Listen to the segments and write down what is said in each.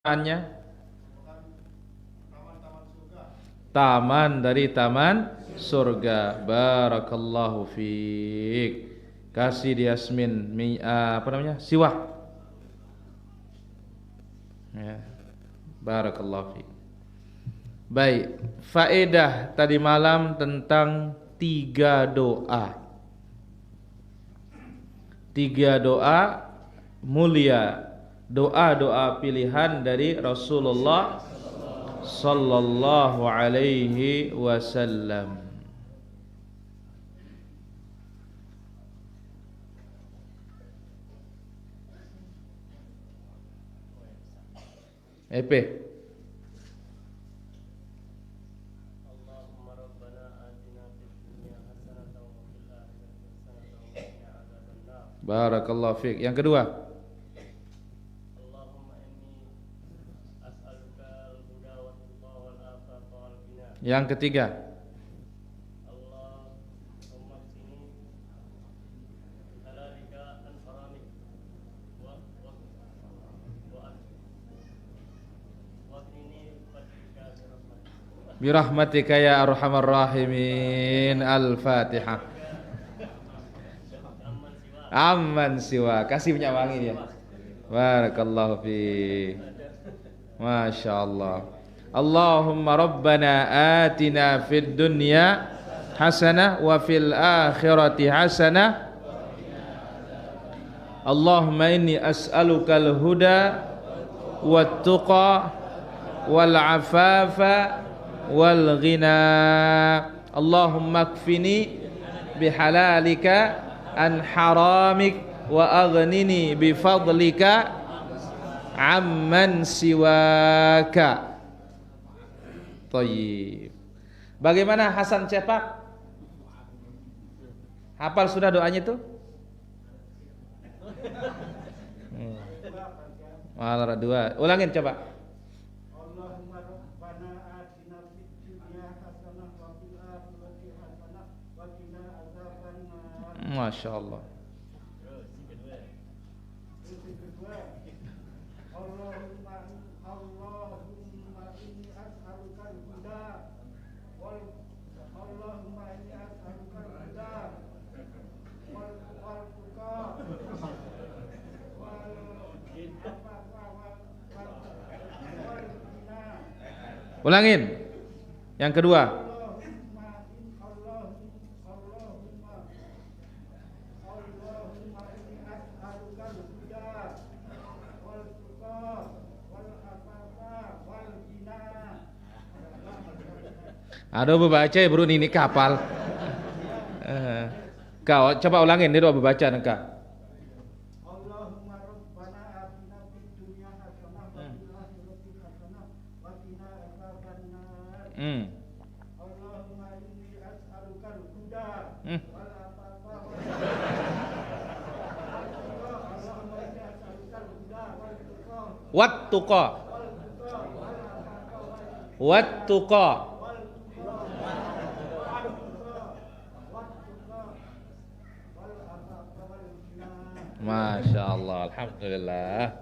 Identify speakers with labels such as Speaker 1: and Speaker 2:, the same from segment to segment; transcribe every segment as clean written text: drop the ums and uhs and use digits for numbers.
Speaker 1: Tamannya taman dari taman surga. Barakallahu fiik. Kasih di Yasmin apa namanya? Siwak. Ya. Barakallahu fiik. Baik, faedah tadi malam tentang 3 doa. 3 doa mulia, doa-doa pilihan dari Rasulullah sallallahu alaihi wasallam. EP Barakallahu fiik. Yang kedua, yang ketiga, birahmatika ya arhamar rahimin. Al-Fatihah. Aman siwa. Kasih minyak wangi dia. Barakallahu fi. Masya Allah. Allahumma rabbana atina fid dunya hasanah wa fil akhirati hasanah. Allahumma inni as'alukal huda wat tuqa wal afafa wal ghina. Allahumma kfini bihalalika an haramik wa aghnini bifadlika amman siwaka. Thayyib. Bagaimana Hasan Cepak? Hafal sudah doanya itu? Malah dua. Ulangin coba. Masya Allah. Ulangin. Yang kedua. Ada baca bro ini kapal. Kau coba ulangin dia doa baca engkau. Allahumma rabbana atina fid dunya hasanah wa fil akhirati hasanah wa qina adzabannar. Allahumma inni as'alukal huda wal afafa wat tuqa wat tuqa. Masya Allah, alhamdulillah.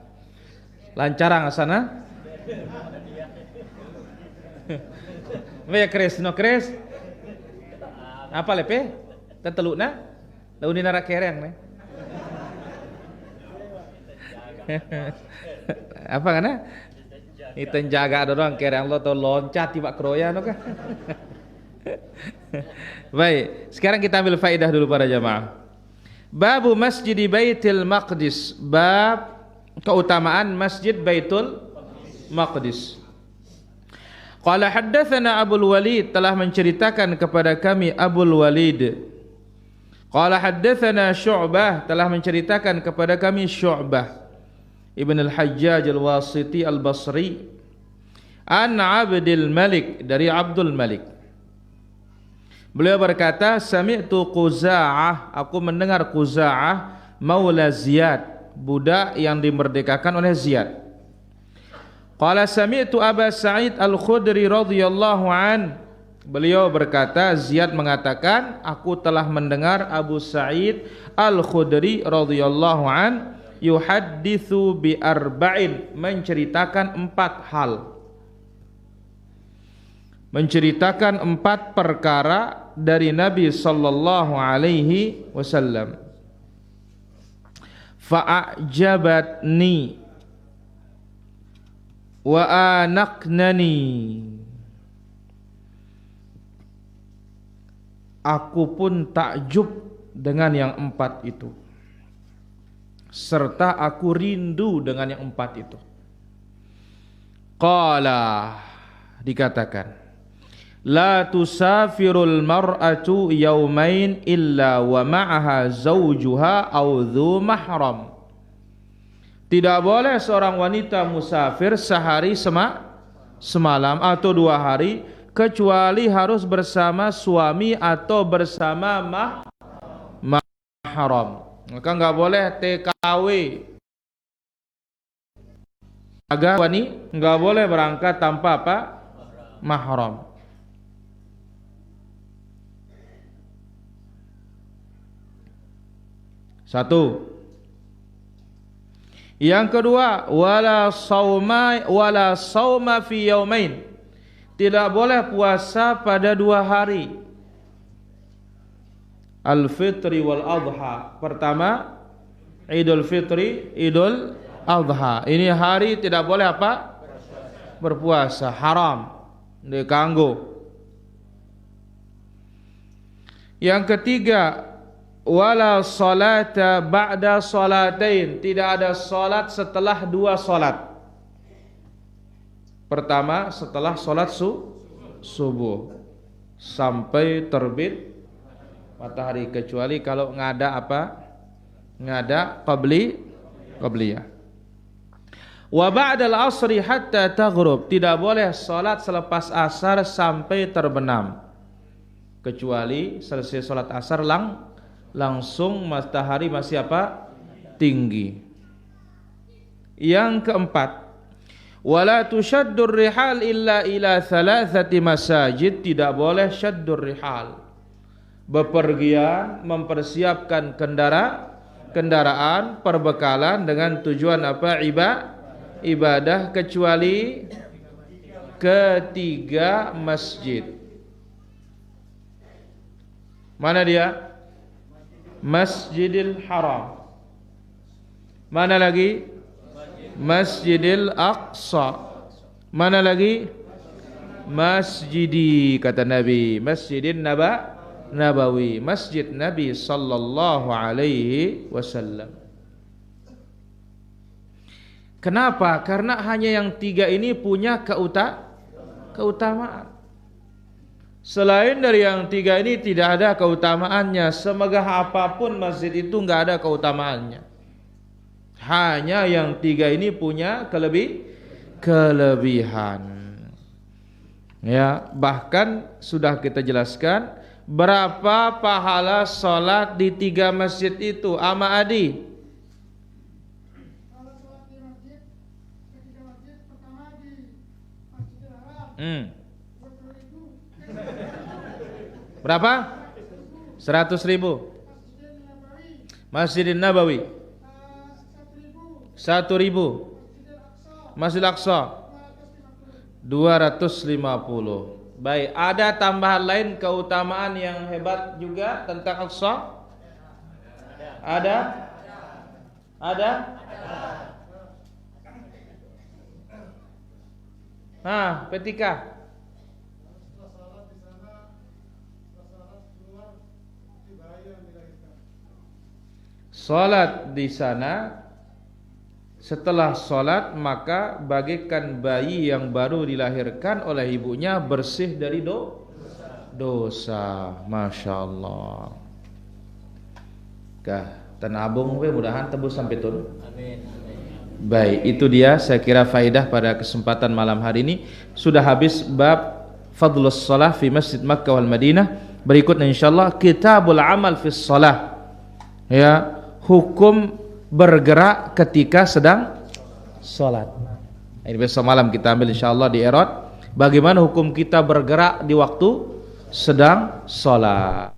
Speaker 1: Lancar sana? Me Chris, no Chris? Apa lepe? Teteluk na? Launi nara kereng ne? Apa kana? Itu jaga dorang kereng lo to loncat tiba kroya no kan? Baik, sekarang kita ambil faedah dulu para jamaah. Babu Masjid Baitul Maqdis, bab keutamaan Masjid Baitul Maqdis. Qala haddatsana Abul Walid, telah menceritakan kepada kami Abul Walid. Qala haddatsana Syu'bah, telah menceritakan kepada kami Syu'bah Ibn al-Hajjaj al-Wasiti al-Basri. An Abdul Malik, dari Abdul Malik. Beliau berkata, sami'tu Quza'ah, aku mendengar Quza'ah maula Ziyad, budak yang dimerdekakan oleh Ziyad. Qala sami'tu Aba Sa'id Al-Khudri radhiyallahu an. Beliau berkata, Ziyad mengatakan, aku telah mendengar Abu Sa'id Al-Khudri radhiyallahu an yuhadditsu bi arba'in, menceritakan 4 hal. Menceritakan 4 perkara dari Nabi sallallahu alaihi wasallam. Fa'ajabatni wa anaqnani, aku pun takjub dengan yang 4 itu, serta aku rindu dengan yang 4 itu. Qala, dikatakan, la tusafirul mar'atu yaumain illa wa ma'aha zawjuha aw dhu mahram. Tidak boleh seorang wanita musafir sehari semalam atau 2 hari kecuali harus bersama suami atau bersama mahram. Maka enggak boleh TKW. Wanita enggak boleh berangkat tanpa apa? Mahram. Satu. Yang kedua, wala sauma fi yaumain. Tidak boleh puasa pada 2 hari. Al-Fitri wal Adha. Pertama, Idul Fitri, Idul Adha. Ini hari tidak boleh apa? Berpuasa, haram. Diganggu. Yang ketiga, wala salata ba'da salatain. Tidak ada salat setelah 2 salat. Pertama, setelah salat subuh sampai terbit matahari, kecuali kalau ngada apa? Ngada qabliyah. Wa ba'dal asri hatta taghrib. Tidak boleh salat selepas asar sampai terbenam, kecuali selesai salat asar langsung matahari masih apa? Tinggi. Yang keempat, wala tushaddur rihal illa ila 3 masajid. Tidak boleh syaddur rihal, bepergian, mempersiapkan kendaraan, perbekalan dengan tujuan apa? Ibadah, kecuali ke 3 masjid. Mana dia? Masjidil Haram. Mana lagi? Masjidil Aqsa. Mana lagi? Masjidi, kata Nabi. Masjidin Nabawi, masjid Nabi sallallahu alaihi wasallam. Kenapa? Karena hanya yang 3 ini punya keutamaan. Selain dari yang 3 ini tidak ada keutamaannya. Semegah apapun masjid itu enggak ada keutamaannya. Hanya yang 3 ini punya kelebihan. Ya, bahkan sudah kita jelaskan berapa pahala salat di 3 masjid itu, Ama Adi? Kalau salat di masjid, ketiga masjid, pertama di Masjidil Haram. Berapa? 100.000. Masjidin Nabawi 1.000. Masjidil Aqsa 250. Baik, ada tambahan lain keutamaan yang hebat juga tentang Aqsa? Ada? Petika. Salat di sana, setelah salat maka bagikan bayi yang baru dilahirkan oleh ibunya bersih dari dosa. Masya Allah. Tenabung mudah-mudahan tebus sampai turun. Amin. Baik, itu dia saya kira faedah pada kesempatan malam hari ini. Sudah habis bab Fadlus Shalah fi Masjid Makkah wal Madinah. Berikutnya insyaallah Kitabul Amal fi Shalah. Ya, hukum bergerak ketika sedang sholat. Ini besok malam kita ambil insyaallah di Erot. Bagaimana hukum kita bergerak di waktu sedang sholat.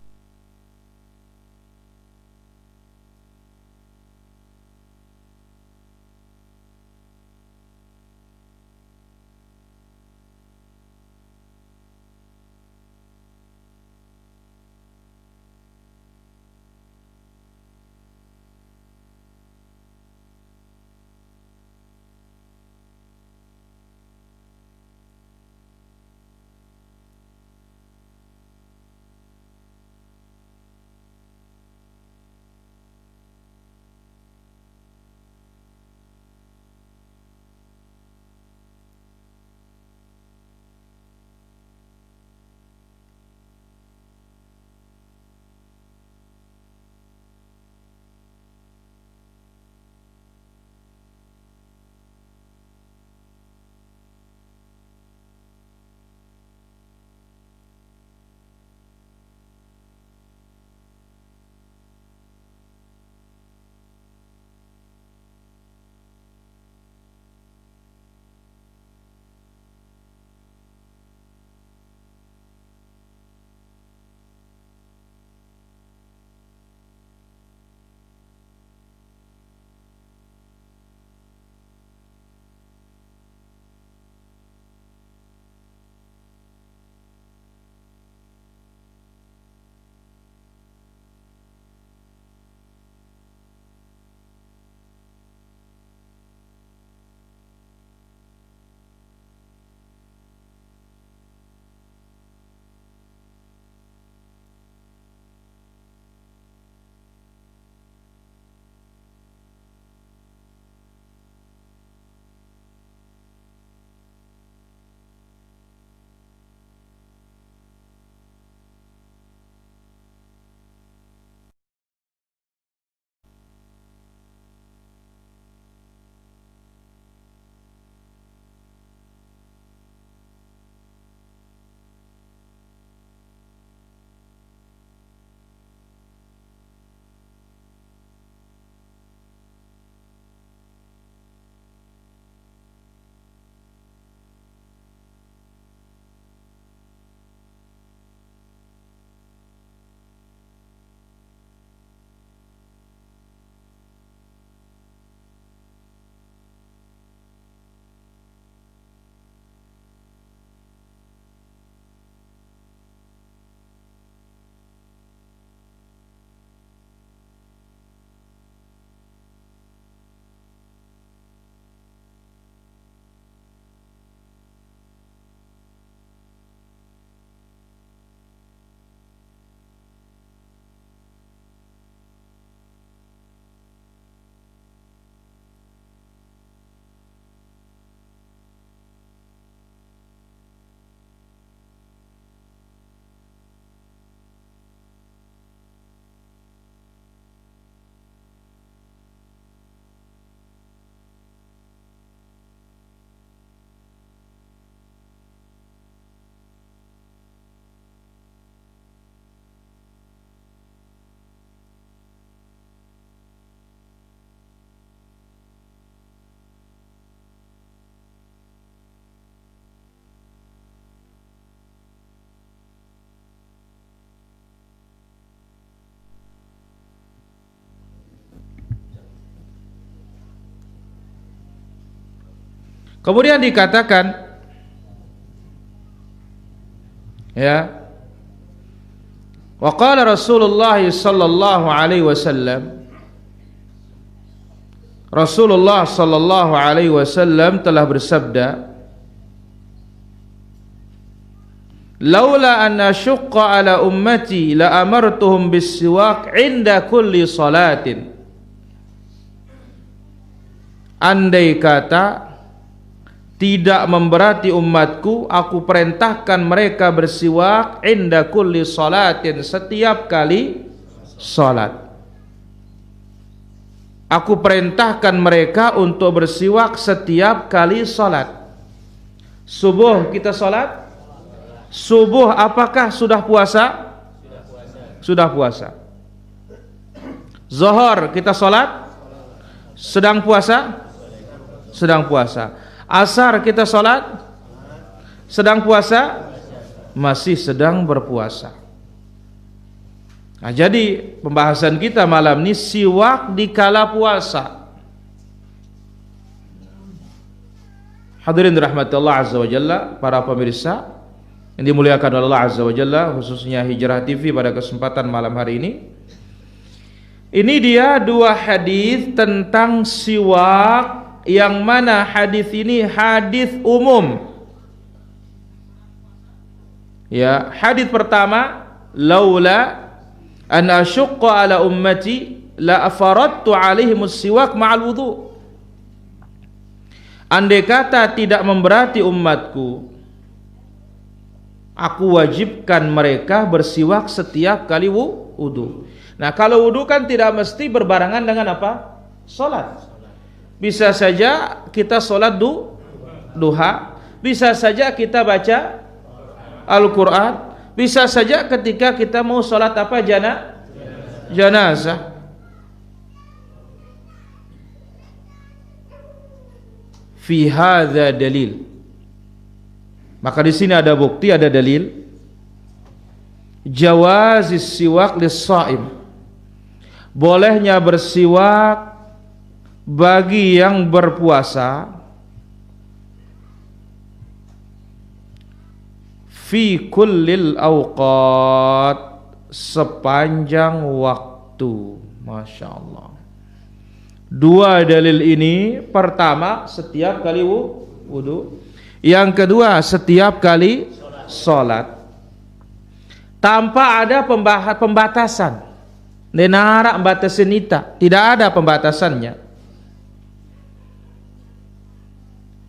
Speaker 1: Kemudian dikatakan, ya, wa qala Rasulullah sallallahu alaihi wasallam, Rasulullah sallallahu alaihi wasallam telah bersabda, laula an asyqa ala ummati la amartuhum bis-siwak 'inda kulli salatin. Andai kata tidak memberati umatku, aku perintahkan mereka bersiwak 'inda kulli salatin, setiap kali salat. Aku perintahkan mereka untuk bersiwak setiap kali salat. Subuh kita salat? Subuh apakah sudah puasa? Sudah puasa. Zuhur kita salat? Sedang puasa? Sedang puasa. Asar kita salat? Sedang puasa? Masih sedang berpuasa. Nah, jadi pembahasan kita malam ini siwak di kala puasa. Hadirin dirahmati Allah Azza wa Jalla, para pemirsa yang dimuliakan oleh Allah Azza wa Jalla, khususnya Hijrah TV pada kesempatan malam hari ini. Ini dia dua hadis tentang siwak, yang mana hadis ini hadis umum. Ya, hadis pertama, laula an asyqa ala ummati la afaradtu alaihimus siwak ma'al wudu. Andai kata tidak memberati umatku, aku wajibkan mereka bersiwak setiap kali wudu. Nah, kalau wudu kan tidak mesti berbarengan dengan apa? Salat. Bisa saja kita salat duha, bisa saja kita baca Al-Qur'an, bisa saja ketika kita mau salat apa? Janazah. Fi hadza dalil. Maka di sini ada bukti, ada dalil jawazis siwak lis-shaim. Bolehnya bersiwak bagi yang berpuasa fi kullil awqat, sepanjang waktu. Masya Allah. Dua dalil ini, pertama setiap kali wudu, yang kedua setiap kali sholat, tanpa ada pembatasan. Nenara batasinita, tidak ada pembatasannya.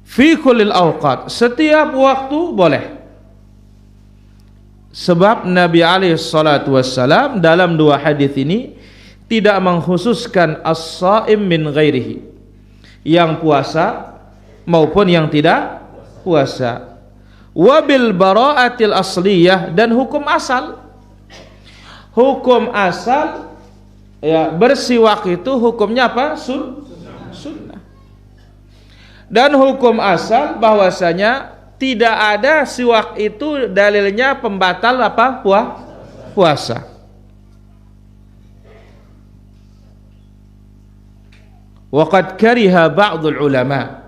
Speaker 1: Fi kullil awqat, setiap waktu boleh. Sebab Nabi alaihi salatu wassalam dalam dua hadis ini tidak mengkhususkan as-shaim min ghairihi, yang puasa maupun yang tidak puasa. Wabil bara'atil asliyah, dan hukum asal. Hukum asal ya, bersiwak itu hukumnya apa? Sunnah. Dan hukum asal bahwasanya tidak ada siwak itu dalilnya pembatal apa? Puasa. Waqad kariha ba'dul ulama,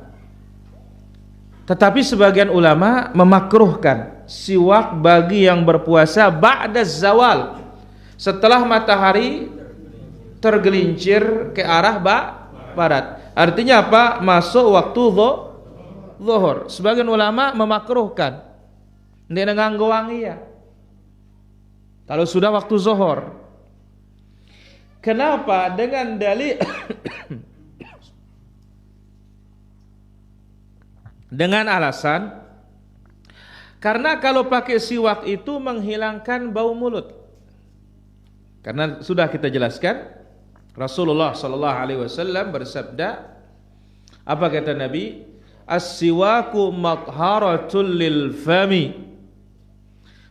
Speaker 1: tetapi sebagian ulama memakruhkan siwak bagi yang berpuasa ba'da zawal, setelah matahari tergelincir ke arah barat. Artinya apa? Masuk waktu zuhur. Sebagian ulama memakruhkan dengan wangi ya, kalau sudah waktu zuhur. Kenapa? Dengan dalil dengan alasan karena kalau pakai siwak itu menghilangkan bau mulut. Karena sudah kita jelaskan, Rasulullah sallallahu alaihi wasallam bersabda, apa kata Nabi? As-siwaku mathharatul lil fami.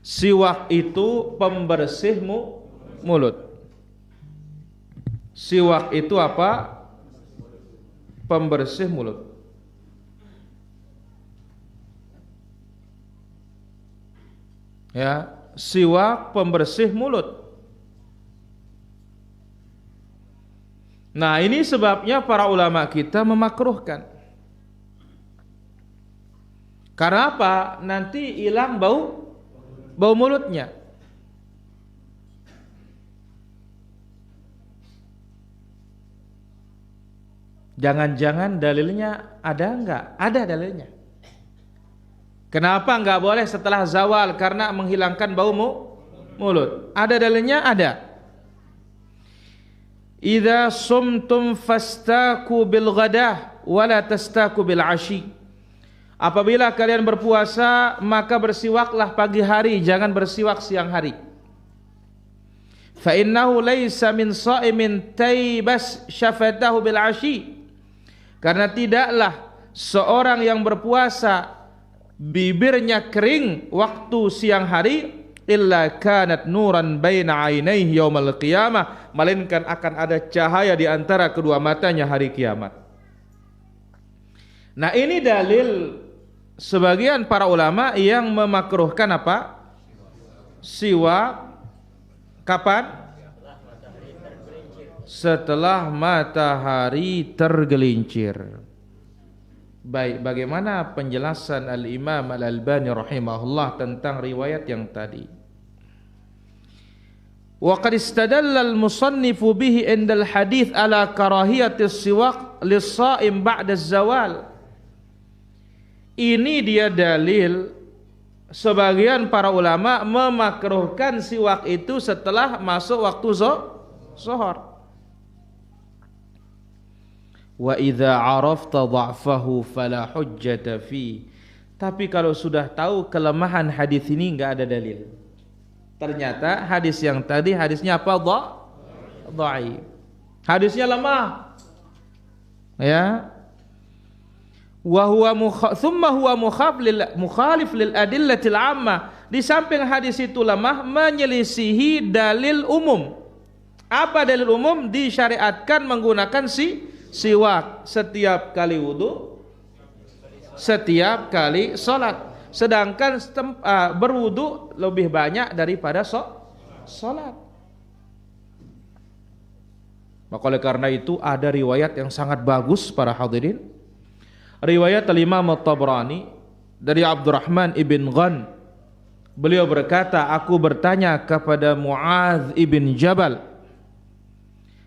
Speaker 1: Siwak itu pembersih mulut. Siwak itu apa? Pembersih mulut. Ya, siwak pembersih mulut. Nah, ini sebabnya para ulama kita memakruhkan. Karena apa? Nanti hilang bau mulutnya. Jangan-jangan dalilnya ada enggak? Ada dalilnya. Kenapa enggak boleh setelah zawal? Karena menghilangkan bau mulut. Ada dalilnya? Ada. Idza sumtum fastaku bil ghadah wa la tastaku bil ashi. Apabila kalian berpuasa, maka bersiwaklah pagi hari, jangan bersiwak siang hari. Fa innahu laisa min sha'imin taybas syafatahu bil ashi. Karena tidaklah seorang yang berpuasa bibirnya kering waktu siang hari, illa kanat nuran baina ainaihi yaumal qiyamah, melainkan akan ada cahaya di antara kedua matanya hari kiamat. Nah, ini dalil sebagian para ulama yang memakruhkan apa? Siwak kapan? Setelah matahari tergelincir. Baik, bagaimana penjelasan Al-Imam Al-Albani rahimahullah tentang riwayat yang tadi? Wa qad istadalla al-musannifu bihi indal hadits ala karahiyati siwak lis-shaim ba'da az-zawal. Ini dia dalil sebagian para ulama memakruhkan siwak itu setelah masuk waktu zuhur. Wa idza arafta dha'fahu fala hujjata fi. Tapi kalau sudah tahu kelemahan hadis ini enggak ada dalil. Ternyata hadis yang tadi hadisnya apa? Dhaif. Hadisnya lemah. Ya. Wa huwa thumma huwa mukhalif lil adillatil ammah. Di samping hadis itu lemah, menyelisihi dalil umum. Apa dalil umum? Disyariatkan menggunakan siwak setiap kali wudu, setiap kali sholat. Sedangkan berwudu lebih banyak daripada sholat. Maka oleh karena itu ada riwayat yang sangat bagus para hadirin. Riwayat Al-Imam At-Tabrani dari Abdurrahman ibn Ghan. Beliau berkata, aku bertanya kepada Mu'adz ibn Jabal,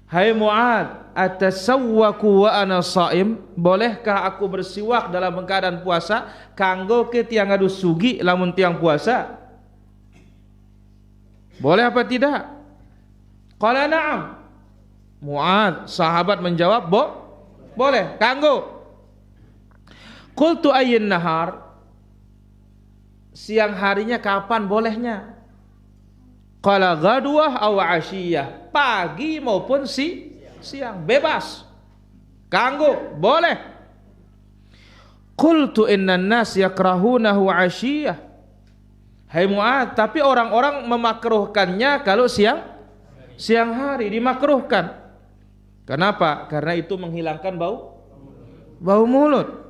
Speaker 1: hai Mu'adz, atasawwaku wa ana shaim, bolehkah aku bersiwak dalam keadaan puasa? Kanggo ke tiang adu sugi lamun tiang puasa, boleh apa tidak? Qala na'am. Mu'adz sahabat menjawab, boleh. Kanggo. Qultu ayyin nahar, siang harinya kapan bolehnya? Qala ghadwah aw ashiyah, pagi maupun siang, bebas. Kanggo, boleh. Qultu innan nas yakrahunahu ashiyah. Hai Mu'adz, tapi orang-orang memakruhkannya kalau siang hari dimakruhkan. Kenapa? Karena itu menghilangkan bau mulut.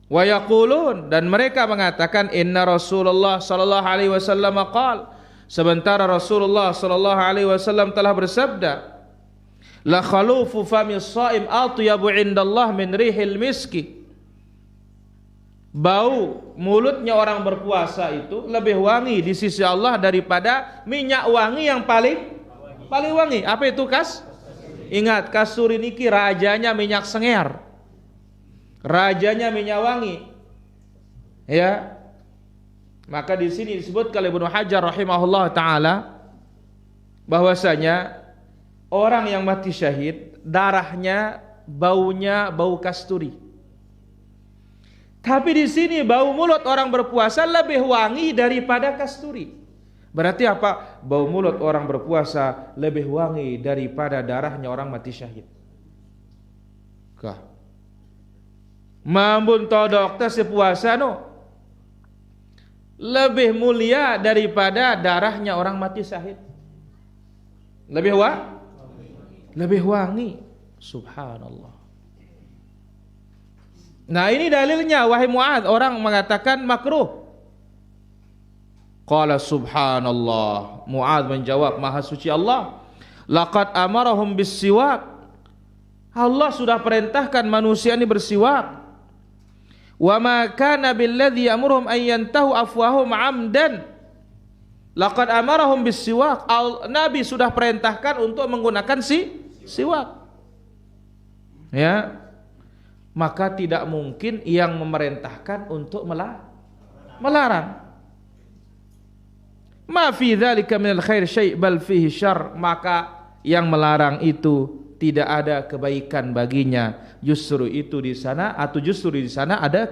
Speaker 1: Wa yaqulun, dan mereka mengatakan, inna Rasulullah sallallahu alaihi wasallam qala, sementara Rasulullah sallallahu alaihi wasallam telah bersabda, la khalufu fami shaim atyabu indallah min rihil miski. Bau mulutnya orang berpuasa itu lebih wangi di sisi Allah daripada minyak wangi yang paling wangi. Apa itu kas? Ingat, kasturi niki rajanya minyak senger, rajanya minyak wangi. Ya. Maka di sini disebut oleh Ibnu Hajar rahimahullah taala bahwasanya orang yang mati syahid darahnya baunya bau kasturi. Tapi di sini bau mulut orang berpuasa lebih wangi daripada kasturi. Berarti apa? Bau mulut orang berpuasa lebih wangi daripada darahnya orang mati syahid. Kah? Mambun to dokter sepuasa no lebih mulia daripada darahnya orang mati syahid. Lebih wangi. Subhanallah. Nah, ini dalilnya wahai Mu'adz, orang mengatakan makruh. Qala subhanallah, Mu'adz menjawab, maha suci Allah, laqad amarahum bis-siwak. Allah sudah perintahkan manusia ini bersiwak. Wa ma kana billadzi ya'muruhum an yantahu afwahum 'amdan. Laqad amarahum bis-siwak. Nabi sudah perintahkan untuk menggunakan siwak. Ya. Maka tidak mungkin yang memerintahkan untuk melarang. Ma fi dzalika minal khair syai' bal fihi syarr. Maka yang melarang itu tidak ada kebaikan baginya. Justru itu di sana ada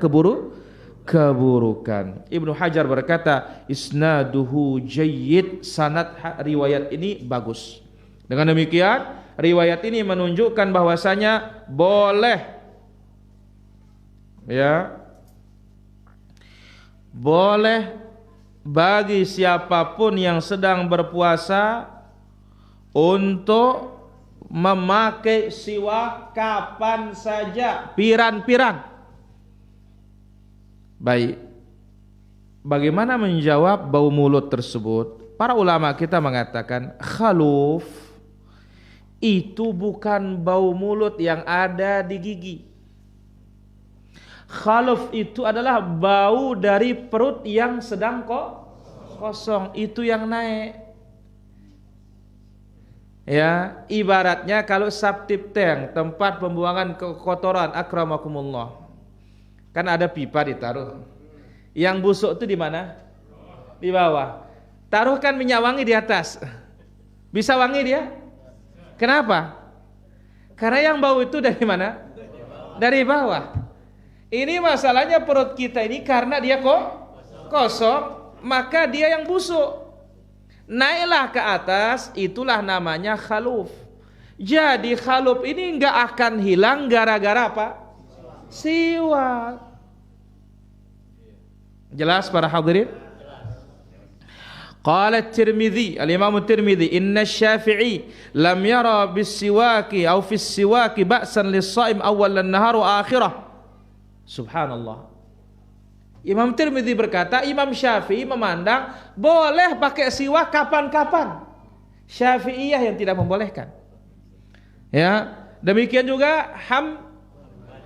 Speaker 1: keburukan. Ibnu Hajar berkata, isnaduhu jayyid, sanad riwayat ini bagus. Dengan demikian, riwayat ini menunjukkan bahwasanya boleh bagi siapapun yang sedang berpuasa untuk memakai siwak kapan saja, pirang-pirang. Baik, bagaimana menjawab bau mulut tersebut? Para ulama kita mengatakan khaluf itu bukan bau mulut yang ada di gigi. Khaluf itu adalah bau dari perut yang sedang kosong, itu yang naik. Ya, ibaratnya kalau septic tank, tempat pembuangan kotoran, akramakumullah. Kan ada pipa ditaruh. Yang busuk itu di mana? Di bawah. Taruhkan minyak wangi di atas. Bisa wangi dia? Kenapa? Karena yang bau itu dari mana? Dari bawah. Ini masalahnya perut kita ini karena dia kosong, maka dia yang busuk. Naiklah ke atas, itulah namanya khaluf. Jadi khaluf ini enggak akan hilang gara-gara apa? Siwak. Jelas para hadirin? Qala at-Tirmidzi, al-Imam at-Tirmidzi, inna asy-Syafi'i lam yara bis-siwaki aw fi as-siwaki ba'san lis-sha'im awwal an-nahar wa akhirah. Subhanallah. Imam Tirmidzi berkata, Imam Syafi'i memandang boleh pakai siwak kapan-kapan. Syafi'iyah yang tidak membolehkan. Ya, demikian juga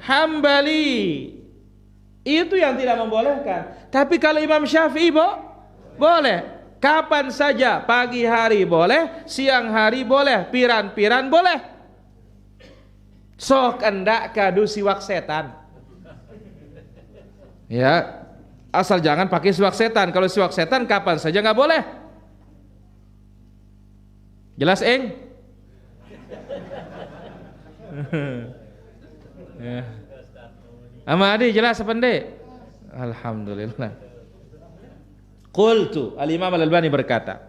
Speaker 1: Hambali itu yang tidak membolehkan. Tapi kalau Imam Syafi'i boleh. Kapan saja, pagi hari boleh, siang hari boleh, piran-piran boleh. Sok endak kadu siwak setan. Ya, asal jangan pakai siwak setan. Kalau siwak setan kapan saja nggak boleh. Jelas, Eng? Ya. Amadi jelas apa ndek? Alhamdulillah. Qultu, Al-Imam Al-Albani berkata,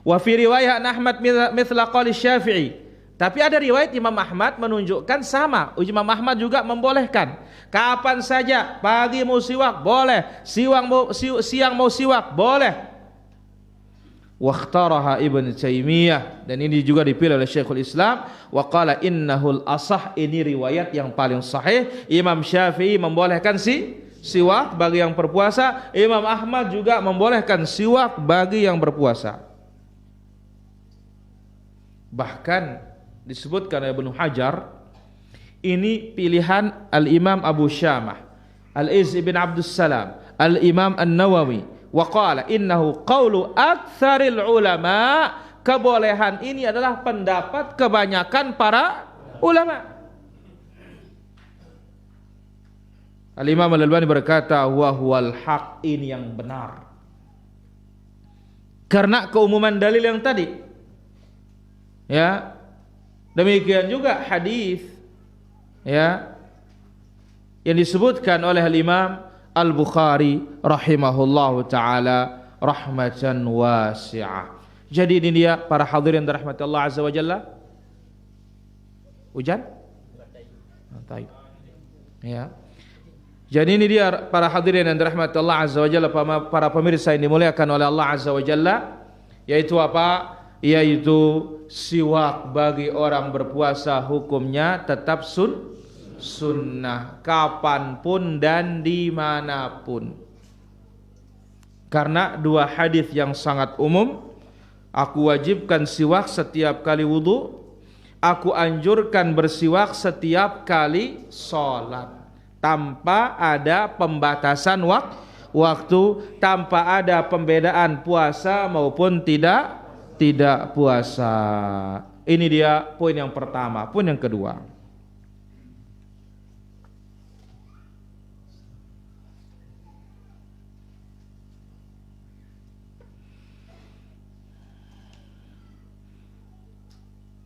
Speaker 1: wa fi riwayat Ahmad mithla qali Syafi'i. Tapi ada riwayat Imam Ahmad menunjukkan sama. Imam Ahmad juga membolehkan. Kapan saja, pagi mau siwak boleh, siang mau siwak boleh. Wakhtaraha Ibn Taimiyah, dan ini juga dipilih oleh Syekhul Islam. Wa qala innahul asah, ini riwayat yang paling sahih. Imam Syafi'i membolehkan siwak bagi yang berpuasa. Imam Ahmad juga membolehkan siwak bagi yang berpuasa. Bahkan disebutkan oleh Ibnu Hajar, ini pilihan Al-Imam Abu Syamah, Al-Izz bin Abdus Salam, Al-Imam An-Nawawi. Wa qala innahu qawlu aktsaril ulama, kebolehan ini adalah pendapat kebanyakan para ulama. Al-Imam Al-Albani berkata wa huwal haq, ini yang benar. Karena keumuman dalil yang tadi. Ya. Demikian juga hadis ya yang disebutkan oleh Al-Imam Al-Bukhari rahimahullahu taala rahmatan wasi'ah. Jadi ini dia para hadirin dirahmati Allah azza wa jalla. Hujan? Baik. Ya. Jadi ini dia para hadirin yang dirahmati Allah azza wa jalla, para pemirsa yang dimuliakan oleh Allah azza wa jalla, yaitu apa? Yaitu siwak bagi orang berpuasa hukumnya tetap sunnah kapanpun dan dimanapun. Karena dua hadis yang sangat umum, aku wajibkan siwak setiap kali wudu, aku anjurkan bersiwak setiap kali sholat. tanpa ada pembatasan waktu, tanpa ada pembedaan puasa maupun tidak puasa. Ini dia poin yang pertama. Poin yang kedua,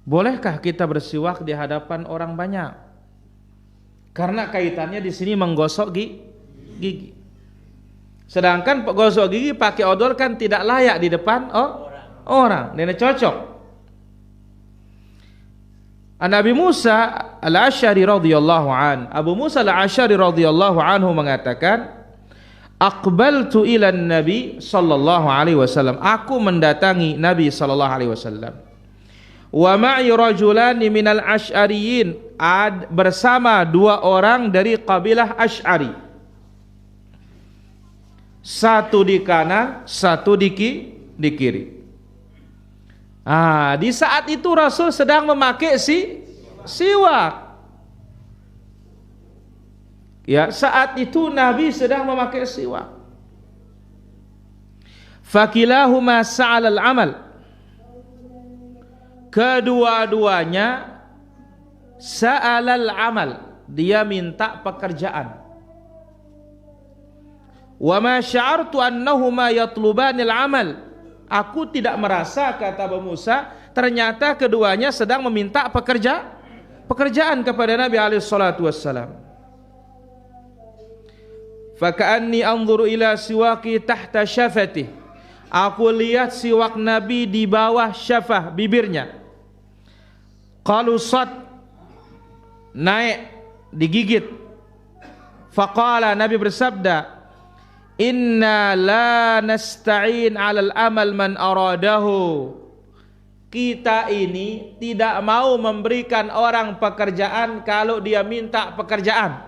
Speaker 1: bolehkah kita bersiwak di hadapan orang banyak? Karena kaitannya di sini menggosok gigi. Sedangkan gosok gigi pakai odol kan tidak layak di depan orang. Ini cocok. An Abi Musa Al-Asy'ari radhiyallahu an. Abu Musa Al-Asy'ari radhiyallahu anhu mengatakan, aqbaltu ila Nabi sallallahu alaihi wasallam. Aku mendatangi Nabi sallallahu alaihi wasallam. Wa ma'i rajulani minal asy'ariyin, bersama dua orang dari kabilah Asy'ari, satu di kanan, satu di kiri. Di saat itu Rasul sedang memakai siwak. Ya, saat itu Nabi sedang memakai siwak. Fakilahuma sa'alal amal. Kedua-duanya sa'alal amal, dia minta pekerjaan. Wa ma sya'artu annahuma yatlubanil amal. Aku tidak merasa, kata Abu Musa, ternyata keduanya sedang meminta pekerjaan kepada Nabi alaihi salatu wassalam. Faka'anni anzuru ila siwaki tahta syafati. Aku lihat siwak Nabi di bawah syafah, bibirnya. Qalusat, naik, digigit. Faqala, Nabi bersabda, inna la nasta'in 'alal amal man aradahu. Kita ini tidak mau memberikan orang pekerjaan kalau dia minta pekerjaan.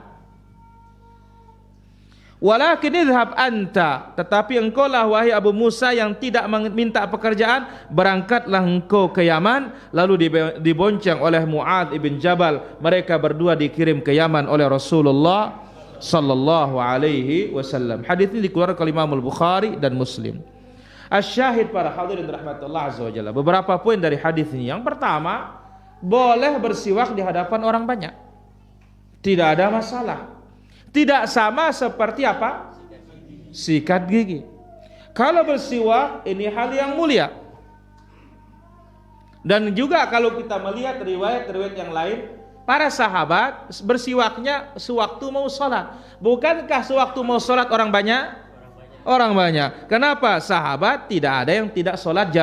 Speaker 1: Walakin idhab anta, tetapi engkaulah wahai Abu Musa yang tidak meminta pekerjaan, berangkatlah engkau ke Yaman. Lalu dibonceng oleh Mu'adz ibn Jabal. Mereka berdua dikirim ke Yaman oleh Rasulullah sallallahu alaihi wasallam. Hadis ini dikeluarkan oleh Imam Al-Bukhari dan Muslim. Asyahid para hadirin rahmatullah azza wa jalla. Beberapa poin dari hadis ini. Yang pertama, boleh bersiwak di hadapan orang banyak. Tidak ada masalah. Tidak sama seperti apa? Sikat gigi. Kalau bersiwak ini hal yang mulia. Dan juga kalau kita melihat riwayat-riwayat yang lain, para sahabat bersiwaknya sewaktu mau sholat. Bukankah sewaktu mau sholat orang banyak? Orang banyak. Kenapa? Sahabat tidak ada yang tidak sholat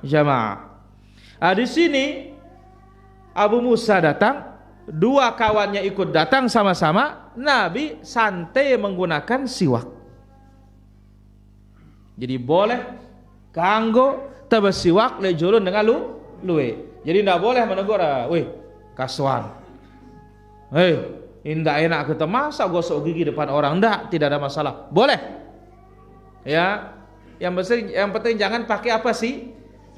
Speaker 1: jamaah. Di sini Abu Musa datang, dua kawannya ikut datang sama-sama. Nabi santai menggunakan siwak. Jadi boleh kanggo tabasiwak le julun dengan luwe. Jadi tidak boleh menegur, weh kasuan, indah enak kita masa gosok gigi depan orang. Tidak ada masalah, boleh. Ya, yang penting jangan pakai apa sih?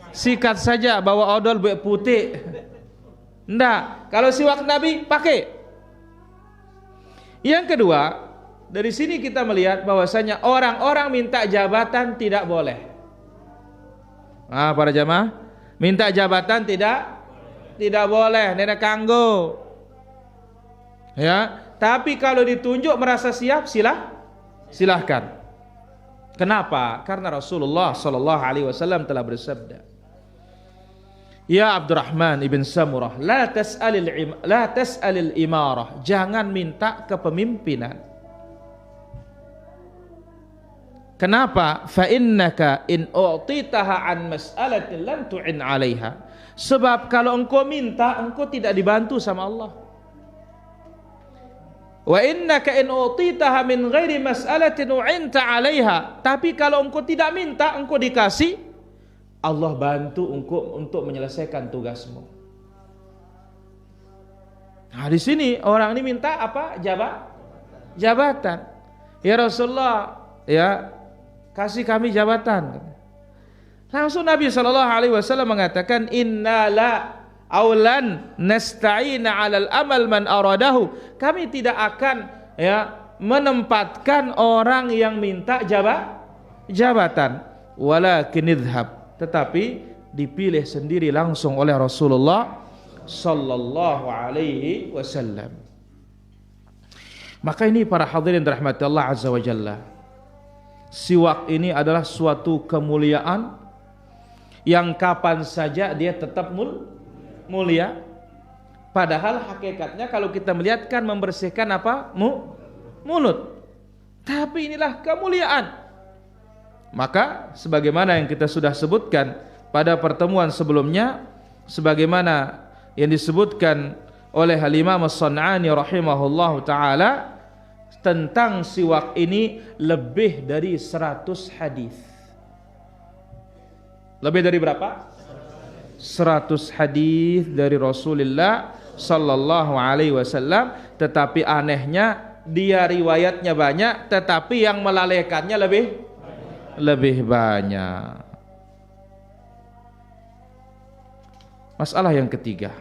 Speaker 1: Sikat saja, bawa odol buat putih. Ndak, kalau siwak Nabi pakai. Yang kedua, dari sini kita melihat bahwasanya orang-orang minta jabatan tidak boleh. Para jamaah, minta jabatan tidak boleh, nenek kanggo. Ya, tapi kalau ditunjuk merasa siap, silahkan. Kenapa? Karena Rasulullah sallallahu alaihi wasallam telah bersabda, ya Abdurrahman ibn Samurah, la tas'alil imarah, jangan minta kepemimpinan. Kenapa? Fa innaka in u'titaha an mas'alatin lam tu'in 'alaiha. Sebab kalau engkau minta, engkau tidak dibantu sama Allah. Wa innaka in u'titaha min ghairi mas'alatin u'inta 'alaiha. Tapi kalau engkau tidak minta, engkau dikasih, Allah bantu untuk menyelesaikan tugasmu. Nah, di sini orang ini minta apa? Jabatan. Ya Rasulullah, ya kasih kami jabatan. Langsung Nabi SAW mengatakan, inna la aulan nasta'ina 'alal amal man aradahu. Kami tidak akan menempatkan orang yang minta jabatan. Walakin idhhab, tetapi dipilih sendiri langsung oleh Rasulullah sallallahu alaihi wasallam. Maka ini para hadirin dirahmati Allah azza wa jalla, siwak ini adalah suatu kemuliaan yang kapan saja dia tetap mulia. Padahal hakikatnya kalau kita melihat kan membersihkan apa? Mulut. Tapi inilah kemuliaan. Maka sebagaimana yang kita sudah sebutkan pada pertemuan sebelumnya, sebagaimana yang disebutkan oleh Al-Imam As-San'ani rahimahullahu taala tentang siwak ini, lebih dari 100 hadis. Lebih dari berapa? 100 hadis dari Rasulullah sallallahu alaihi wasallam. Tetapi anehnya dia riwayatnya banyak, tetapi yang melalaikannya lebih banyak. Masalah yang ketiga,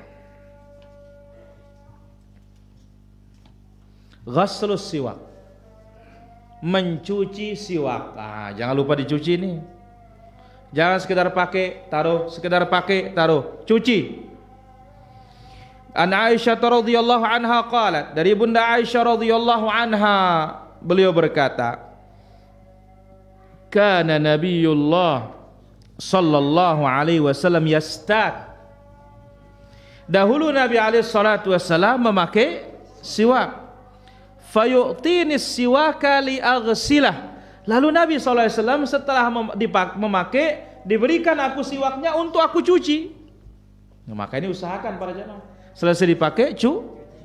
Speaker 1: ghaslus siwak, mencuci siwak. Jangan lupa dicuci nih. Jangan sekedar pakai taruh, cuci. An Aisyah radhiyallahu anha qalat, dari Bunda Aisyah radhiyallahu anha, beliau berkata, kana Nabiullah sallallahu alaihi wasallam yastak. Dahulu Nabi alaihi salatu wasallam memakai siwak. Fayu'tini siwaka li aghsilah. Lalu Nabi sallallahu alaihi wasallam setelah memakai, diberikan aku siwaknya untuk aku cuci. Nah, maka ini usahakan para jamaah. Selesai dipakai,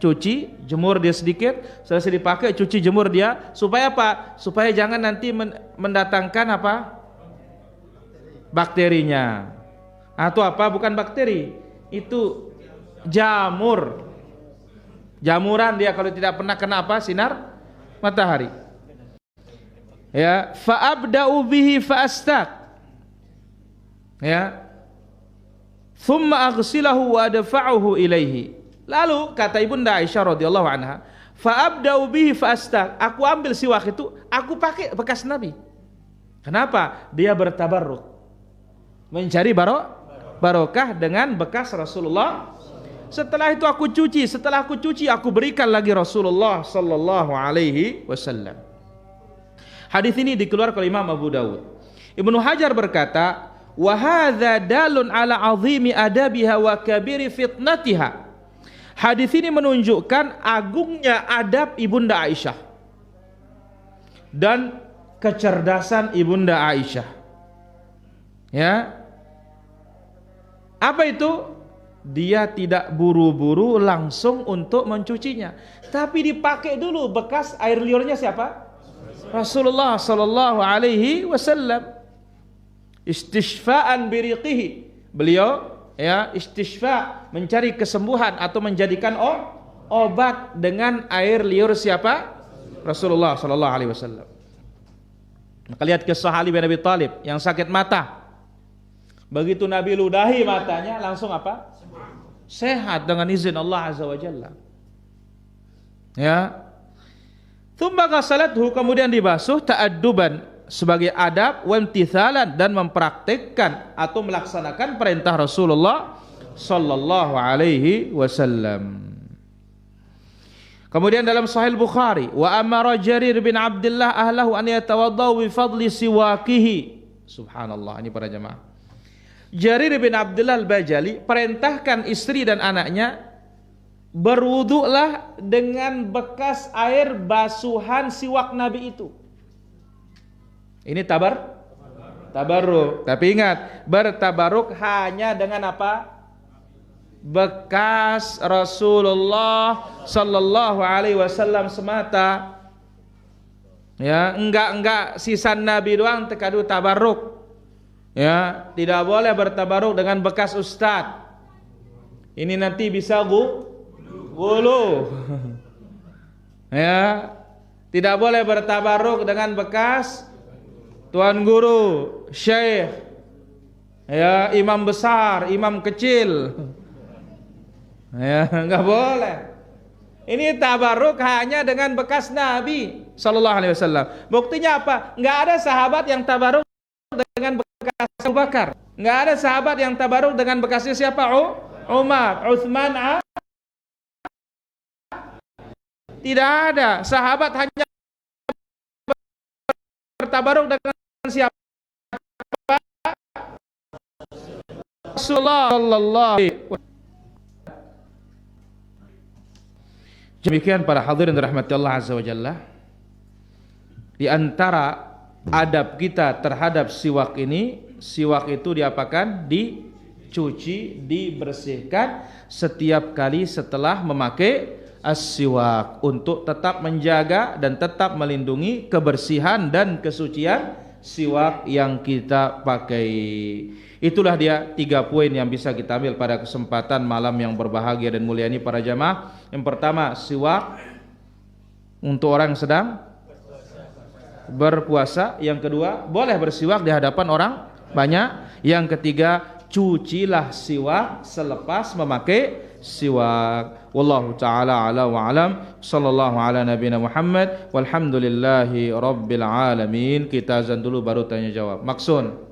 Speaker 1: cuci, jemur dia sedikit. Selesai dipakai, cuci, jemur dia. Supaya apa? Supaya jangan nanti mendatangkan apa? Bakterinya. Atau apa? Bukan bakteri. Itu jamur. Jamuran dia kalau tidak pernah kena apa? Sinar matahari. Ya, fa abda'u bihi fa astaq. Ya. Thumma aghsilahu wa adfa'uhu ilaihi. Lalu kata Ibunda Aisyah radhiyallahu anha, fa abda'u bihi fa astaq. Aku ambil siwak itu, aku pakai bekas Nabi. Kenapa? Dia bertabarruk. Mencari barokah dengan bekas Rasulullah. Setelah itu aku cuci, aku berikan lagi Rasulullah sallallahu alaihi wasallam. Hadis ini dikeluarkan oleh Imam Abu Dawud. Ibnu Hajar berkata, wa hadza dalun ala azimi adabiha wa kabiri fitnatiha. Hadis ini menunjukkan agungnya adab Ibunda Aisyah dan kecerdasan Ibunda Aisyah. Ya. Apa itu? Dia tidak buru-buru langsung untuk mencucinya, tapi dipakai dulu bekas air liurnya siapa? Rasulullah sallallahu alaihi wasallam. Istishfa'an biriqihi. Beliau istishfa, mencari kesembuhan atau menjadikan obat dengan air liur siapa? Rasulullah sallallahu alaihi wasallam. Maka lihat kisah Ali bin Abi Thalib yang sakit mata. Begitu Nabi ludahi matanya, langsung apa? Sehat dengan izin Allah azza wa jalla. Ya. Tsumma ghasalathu, kemudian dibasuh ta'adduban, sebagai adab, wa imtithalan, dan mempraktikkan atau melaksanakan perintah Rasulullah sallallahu alaihi wasallam. Kemudian dalam Sahih Bukhari, wa amara Jarir bin Abdullah ahlahu an yatawaddau bi fadli siwakihi. Subhanallah, ini para jemaah. Jarir bin Abdullah al-Bajali perintahkan istri dan anaknya, berwuduklah dengan bekas air basuhan siwak Nabi itu. Ini tabarruk. Tapi ingat, bertabarruk hanya dengan apa? Bekas Rasulullah sallallahu alaihi wasallam semata. Ya, enggak sisa Nabi doang tekadu tabarruk. Ya, tidak boleh bertabaruk dengan bekas ustaz. Ini nanti bisa gulu. Ya, tidak boleh bertabaruk dengan bekas tuan guru, syekh. Ya, imam besar, imam kecil. Ya, nggak boleh. Ini tabaruk hanya dengan bekas Nabi Sallallahu Alaihi Wasallam. Buktinya apa? Nggak ada sahabat yang tabaruk dengan bekas Abu Bakar. Nggak ada sahabat yang tabaruk dengan bekasnya siapa? Umar, Utsman, tidak ada. Sahabat hanya bertabaruk dengan siapa? Rasulullah Sallallahu Alaihi Wasallam. Demikian para hadirin dirahmati Allah Azza wa Jalla. Di antara adab kita terhadap siwak ini, siwak itu diapakan? Dicuci, dibersihkan setiap kali setelah memakai as-siwak untuk tetap menjaga dan tetap melindungi kebersihan dan kesucian siwak yang kita pakai. Itulah dia 3 poin yang bisa kita ambil pada kesempatan malam yang berbahagia dan mulia ini para jamaah. Yang pertama, siwak untuk orang yang sedang berpuasa. Yang kedua, boleh bersiwak di hadapan orang banyak. Yang ketiga, cucilah siwak selepas memakai siwak. Wallahu ta'ala ala wa alam. Sallallahu ala nabiyina Muhammad. Walhamdulillahi rabbil alamin. Kita azan dulu baru tanya jawab. Maksun.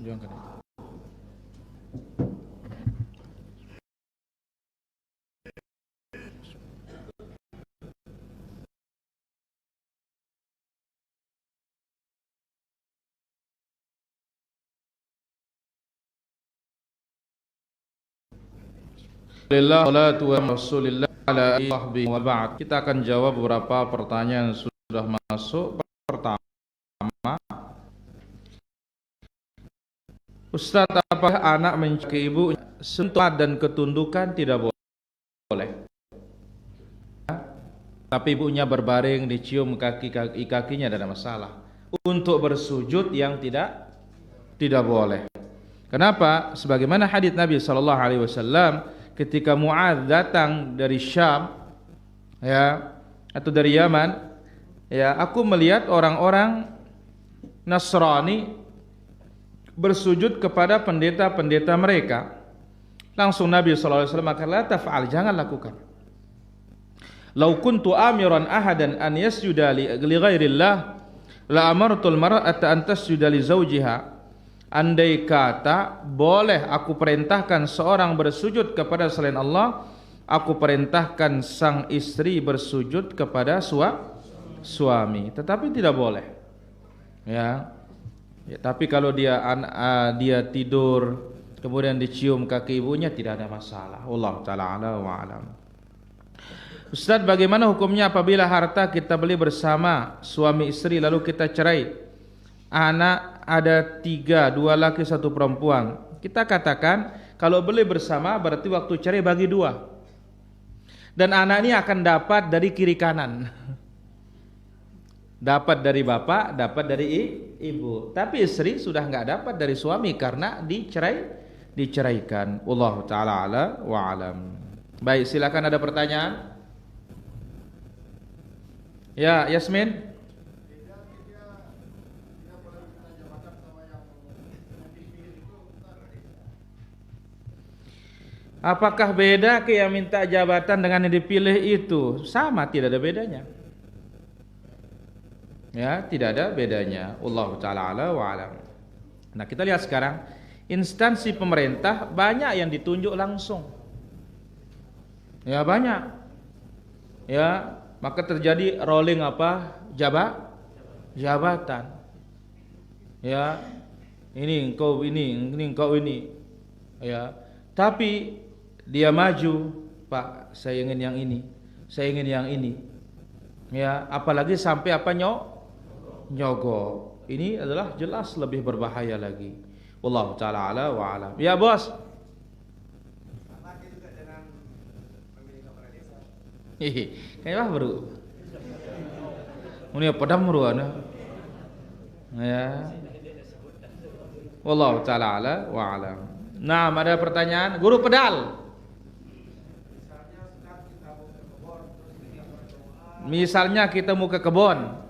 Speaker 1: Jangan. Kita akan jawab beberapa pertanyaan yang sudah masuk. Pertama, Ustadz, apakah anak mencari ibu sentuhan dan ketundukan tidak boleh? tapi ibunya berbaring dicium kakinya tidak ada masalah. Untuk bersujud yang tidak boleh. Kenapa? Sebagaimana hadis Nabi sallallahu alaihi wasallam ketika Muadz datang dari Syam ya atau dari Yaman, ya, aku melihat orang-orang Nasrani bersujud kepada pendeta-pendeta mereka. Langsung Nabi sallallahu alaihi wasallam maka la taf'al, jangan lakukan. Lau kuntu amiran ahadan an yasjuda li ghairillah la amartul mar'ata an tasjuda li zawjiha. Andai kata boleh aku perintahkan seorang bersujud kepada selain Allah, aku perintahkan sang istri bersujud kepada suami. Tetapi tidak boleh. Ya, tapi kalau dia tidur kemudian dicium kaki ibunya tidak ada masalah. Allah taala ala wa alam. Ustaz, bagaimana hukumnya apabila harta kita beli bersama suami istri lalu kita cerai? Anak ada 3, 2 laki 1 perempuan. Kita katakan kalau beli bersama berarti waktu cerai bagi 2. Dan anak ini akan dapat dari kiri kanan. Dapat dari bapak, dapat dari ibu. Tapi istri sudah enggak dapat dari suami karena diceraikan. Wallahu taala ala wa alam. Baik, silakan ada pertanyaan? Ya, Yasmin. Apakah beda ke yang minta jabatan dengan yang dipilih itu? Sama, tidak ada bedanya. Ya, tidak ada bedanya. Wallahu taala ala wa alam. Nah, kita lihat sekarang instansi pemerintah banyak yang ditunjuk langsung. Ya, banyak. Ya, maka terjadi rolling jabatan. Ya, ini engkau ini engkau ini. Ya, tapi dia maju, Pak, saya ingin yang ini, saya ingin yang ini. Ya, apalagi sampai nyogok. Ini adalah jelas lebih berbahaya lagi. Wallahu taala ala wa alam. Ya, Bos. Kayaknya baru. Ini padam ruana. Ya. Wallahu taala ala wa alam. Nah, ada pertanyaan? Guru pedal. Misalnya kita mau ke kebun.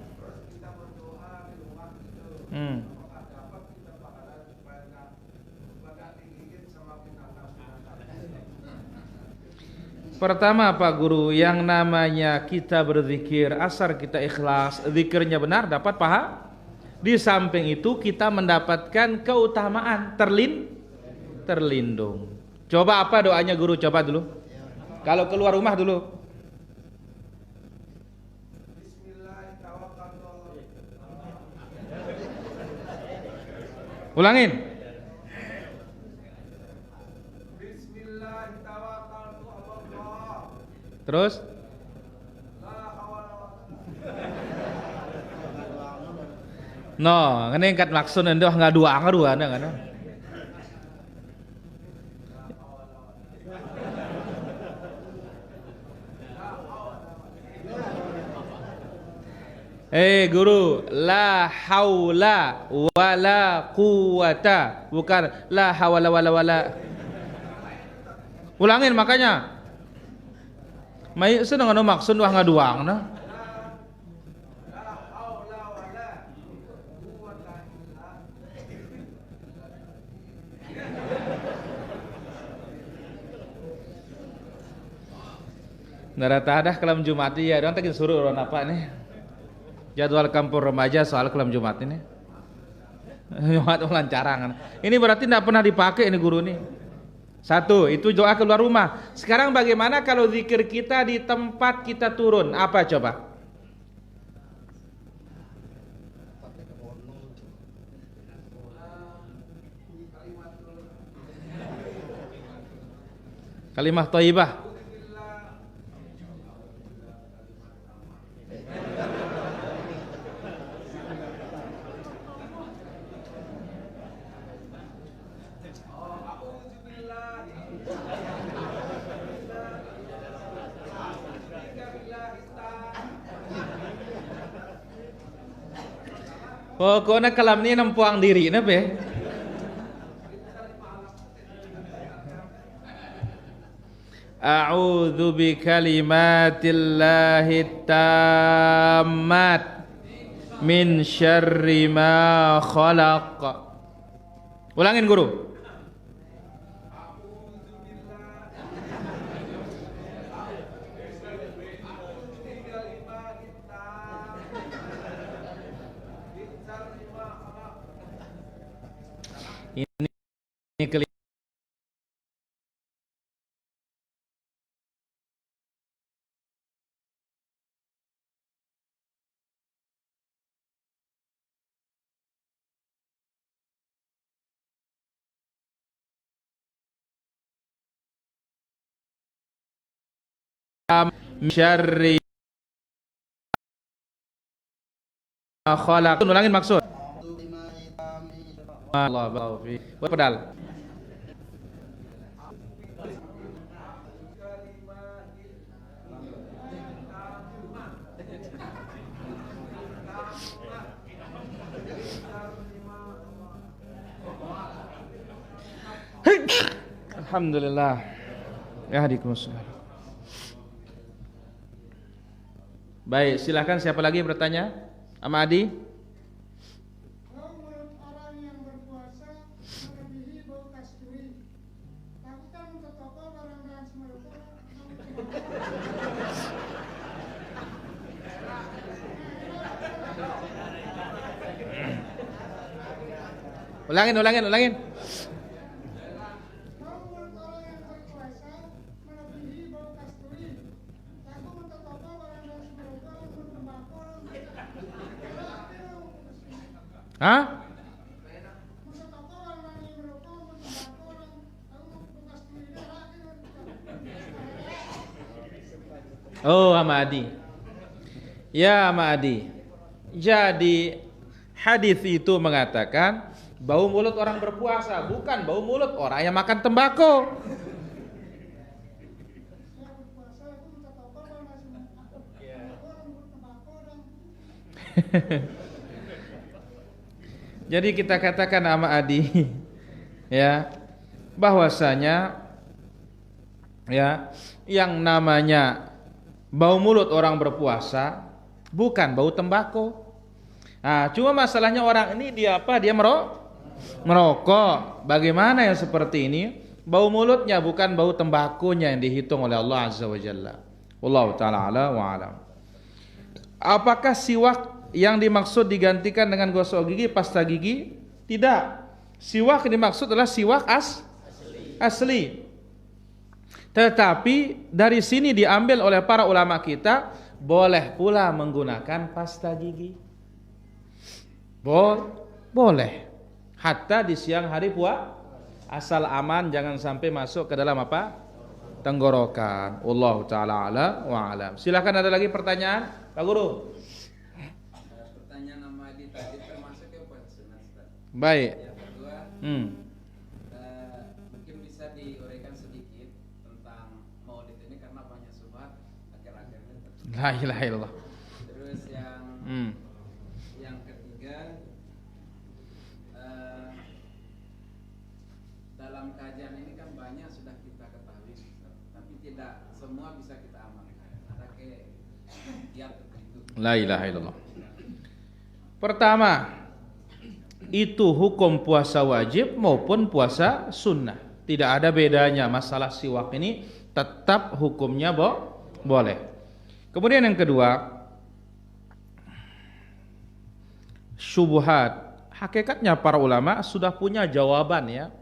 Speaker 1: Pertama Pak Guru, yang namanya kita berzikir, asal kita ikhlas, zikirnya benar, dapat pahala. Di samping itu kita mendapatkan keutamaan terlindung. Coba apa doanya Guru? Coba dulu. Kalau keluar rumah dulu. Ulangin. Terus? No, ini ingkat maksud endo nggak dua anda kan? Guru, la haula wala quwata, bukan la hawala wala. Ulangin makanya. Mai seneng anu maksud wah ngaduang nah. Naratadah kelam Jumat ya, orang tadi suruh orang apa nih? Jadwal kampung remaja soal kelam Jumat ini. Jumat lancaran. Ini berarti tidak pernah dipakai ini guru nih. 1, itu doa keluar rumah. Sekarang bagaimana kalau zikir kita di tempat kita turun? Apa coba? Kalimah thayyibah. Pokoknya kalam ni nempuang diri napa ya? A'udzu bi kalimatillahi tammat min syarri ma khalaq. Ulangin guru. Ini kelima. Syarri khalaq. Ulangin maksud. Allah fi. Pedal. Alhamdulillah. Yahdikumullah. Baik, silakan siapa lagi bertanya? Ama Adi?
Speaker 2: Kalau menurut orang yang berpuasa melebihi bau kasturi, lakukan untuk toko barang-barang semerupa.
Speaker 1: Ulangin.
Speaker 2: Kalau menurut orang yang berpuasa melebihi bau kasturi, lakukan untuk toko barang-barang semerupa untuk tembakau.
Speaker 1: Hah?
Speaker 2: Masuk toko barang-barang yang merokok untuk tembakau dan lalu bau kasturi dia lagi.
Speaker 1: Oh, Ama Adi. Ya, Ama Adi. Jadi hadis itu mengatakan bau mulut orang berpuasa, bukan bau mulut orang yang makan tembakau.
Speaker 2: Saya berpuasa itu minta toko barang-barang untuk tembakau dan
Speaker 1: Jadi kita katakan Ama Adi ya, bahwasanya ya, yang namanya bau mulut orang berpuasa bukan bau tembakau. Nah, cuma masalahnya orang ini dia apa? Dia merokok. Bagaimana yang seperti ini? Bau mulutnya bukan bau tembakunya yang dihitung oleh Allah Azza wa Jalla. Wallahu ta'ala ala wa alam. Apakah siwak yang dimaksud digantikan dengan gosok gigi, pasta gigi? Tidak. Siwak yang dimaksud adalah siwak asli. Tetapi dari sini diambil oleh para ulama kita, boleh pula menggunakan pasta gigi. Boleh. Hatta di siang hari asal aman, jangan sampai masuk ke dalam apa? Tenggorokan. Wallahu ta'ala ala wa alam. Silakan, ada lagi pertanyaan, Pak Guru?
Speaker 3: Pertanyaan nama Adi tadi termasuk yang sunat, Ustaz.
Speaker 1: Baik.
Speaker 3: Yang kedua, mungkin bisa diuraikan sedikit tentang Maulid ini karena banyak subhat akhir-akhir ini.
Speaker 1: La ilaha illallah.
Speaker 3: Terus yang ketiga, dalam kajian ini kan banyak sudah kita ketahui, Ustaz, tapi tidak semua bisa kita amalkan. Ada kiat itu.
Speaker 1: La ilaha illallah. Pertama, itu hukum puasa wajib maupun puasa sunnah. Tidak ada bedanya. Masalah siwak ini tetap hukumnya boleh. Kemudian yang kedua, syubhat. Hakikatnya para ulama sudah punya jawaban ya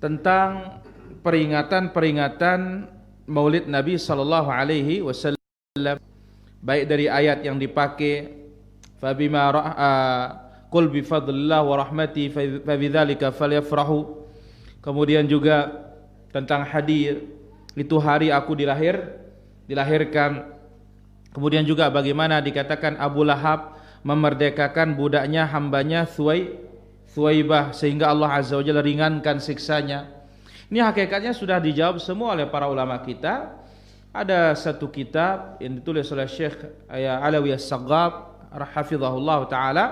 Speaker 1: tentang peringatan Maulid Nabi sallallahu alaihi wasallam, baik dari ayat yang dipakai fabima qul bi fadlillah wa rahmati fabidzalika falyafrahu. Kemudian juga tentang hadis itu hari aku dilahirkan. Kemudian juga bagaimana dikatakan Abu Lahab memerdekakan budaknya, hambanya Thuwaibah, sehingga Allah Azza wa Jalla ringankan siksanya. Ini hakikatnya sudah dijawab semua oleh para ulama kita. Ada satu kitab yang ditulis oleh Syekh Alawi As-Saghab hafizahullah taala.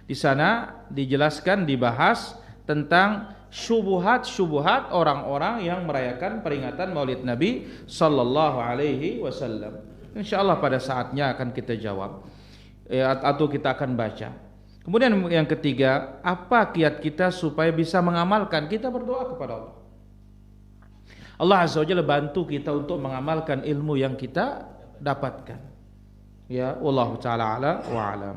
Speaker 1: Di sana dijelaskan, dibahas tentang syubhat-syubhat orang-orang yang merayakan peringatan Maulid Nabi sallallahu alaihi wasallam. Insyaallah pada saatnya akan kita jawab atau kita akan baca. Kemudian yang ketiga, apa kiat kita supaya bisa mengamalkan? Kita berdoa kepada Allah. Allah Azza wa Jalla bantu kita untuk mengamalkan ilmu yang kita dapatkan. Ya, wallahu taala ala wa alam.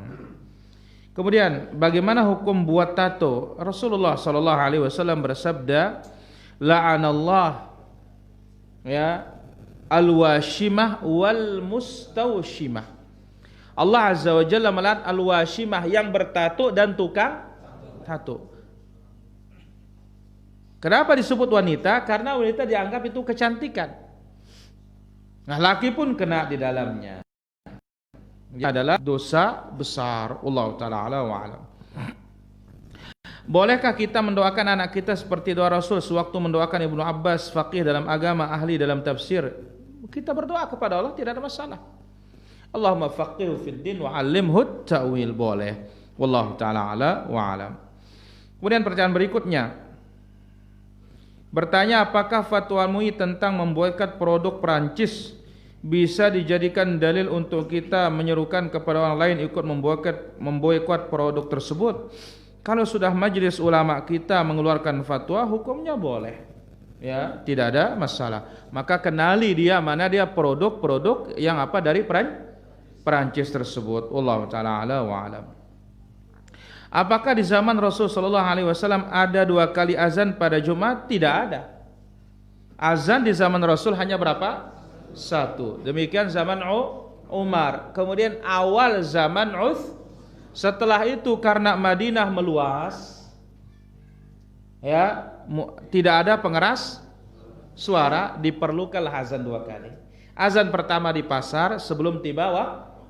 Speaker 1: Kemudian bagaimana hukum buat tato? Rasulullah sallallahu alaihi wasallam bersabda, la'anallah ya al-washimah wal mustawshimah. Allah Azza wa Jalla melaknat al-washimah, yang bertato dan tukang tato. Kenapa disebut wanita? Karena wanita dianggap itu kecantikan. Nah, laki pun kena di dalamnya. Ini adalah dosa besar. Allah taala ala wa alam. Bolehkah kita mendoakan anak kita seperti doa Rasul sewaktu mendoakan Ibnu Abbas, faqih dalam agama, ahli dalam tafsir? Kita berdoa kepada Allah, tidak ada masalah. Allahumma faqihhu fid din wa 'allimhu ta'wil, boleh. Wallahu taala ala wa alam. Kemudian pertanyaan berikutnya bertanya, apakah fatwa MUI tentang memboikot produk Perancis bisa dijadikan dalil untuk kita menyerukan kepada orang lain ikut memboikot produk tersebut? Kalau sudah majelis ulama kita mengeluarkan fatwa, hukumnya boleh. Ya, tidak ada masalah. Maka kenali dia mana dia produk-produk yang apa dari Perancis tersebut. Wallahu taala ala wa alam. Apakah di zaman Rasul sallallahu alaihi wasallam ada 2 kali azan pada Jumat? Tidak ada. Azan di zaman Rasul hanya berapa? 1. Demikian zaman Umar. Kemudian awal zaman setelah itu karena Madinah meluas, ya, tidak ada pengeras suara, diperlukanlah azan 2 kali. Azan pertama di pasar sebelum tiba